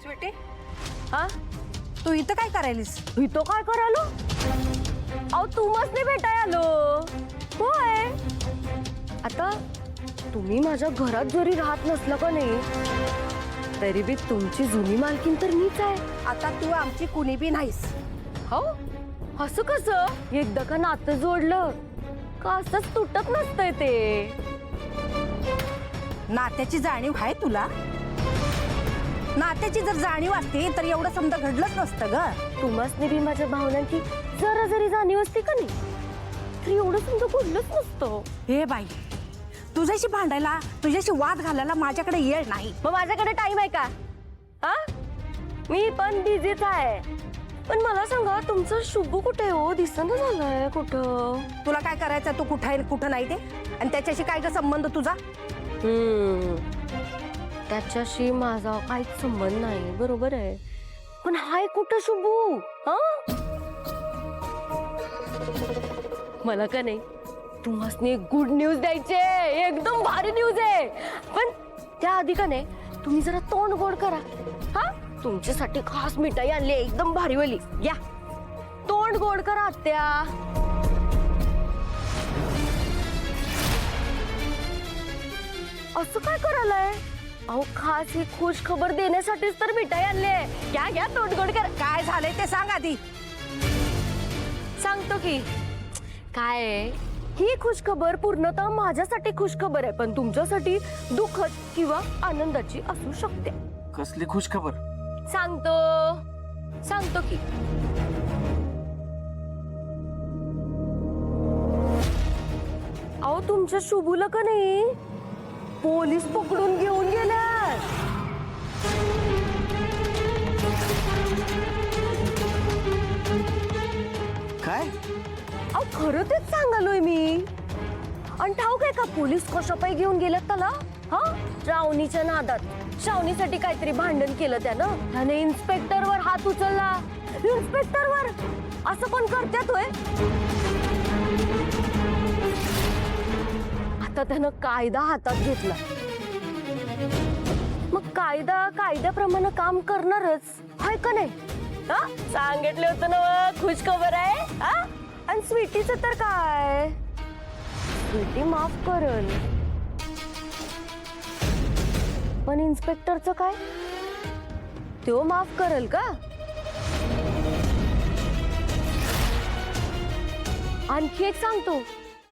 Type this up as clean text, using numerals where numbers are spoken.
स्वीटी, हा तू इथं काय करायलीस? इथं काय करायलो? अहो तू मस्त नाही भेटाय आलो. होय, आता तुम्ही माझ्या घरात जरी राहत नसलं का नाही, तरी बी तुमची जुनी मालकीन तर मीच आहे. आता तू आमची कुणी बी नाहीस. हो, असं कसं? एकदा का नातं जोडलं का असंच तुटत नसतंय ते. नात्याची जाणीव आहे तुला? नात्याची जर जाणीव असते तर एवढं समजा घडलंच नसतं ग. तुम्हासनी बी माझ्या भावनांची जरा जरी जाणीव असते का नाही, तर एवढं समजा घडलंच नसतं. हे बाई, तुझ्याशी भांडायला, तुझ्याशी वाद घालायला माझ्याकडे येळ नाही. मग माझ्याकडे टाइम आहे का? हा, मी पण बिझीच आहे. पण मला सांगा, तुमचं शुभू कुठे हो? दिसणं झालंय कुठं? तुला काय करायचं, तू कुठं आहे कुठं नाही ते, आणि त्याच्याशी काय ग संबंध तुझा? त्याच्याशी माझा काहीच संबंध नाही, बरोबर आहे. पण हाय कुठं शुभू? हा, मला का नाही तुम्हाला एक गुड न्यूज द्यायची आहे. एकदम भारी न्यूज आहे. पण त्या आधी का नाही तुम्ही जरा तोंड गोड करा. हा, तुमच्यासाठी खास मिठाई आणली आहे, एकदम भारीवाली. या, तोंड गोड करा आत्या. असं काय करायलाय? अहो खास ही खुश खबर देण्यासाठीच तर मिठाई आणले. घ्या घ्या, तोंड गोड करा. काय झालंय ते सांग आधी. सांगतो की काय आहे. ही खुश खबर पूर्णतः माझ्यासाठी खुश खबर आहे, पण तुमच्यासाठी दुःखद किंवा आनंदाची असू शकते. कसली खुश खबर? सांगतो की अहो तुमच्या शुभूला का नाही पोलीस पकडून घेऊन गेल्यात. काय? अहो खरं तेच सांगालोय मी. आणि ठाऊक आहे का पोलीस कशा पायी घेऊन गेल्यात त्याला? हा, श्रावणीच्या नादात श्रावणीसाठी काहीतरी भांडण केलं त्याने इन्स्पेक्टरवर हात उचलला. इन्स्पेक्टरवर असं पण करतात होय? आता त्यानं कायदा हातात घेतला. मग कायदा कायद्याप्रमाणे काम करणारच हाय का नाही? हा, सांगितलं होतं ना, खुश खबर आहे. हा, आणि स्वीटीचं तर काय, स्वीटी माफ करल, पण इन्स्पेक्टरचं काय, तो माफ करल का? आणखी एक सांगतो,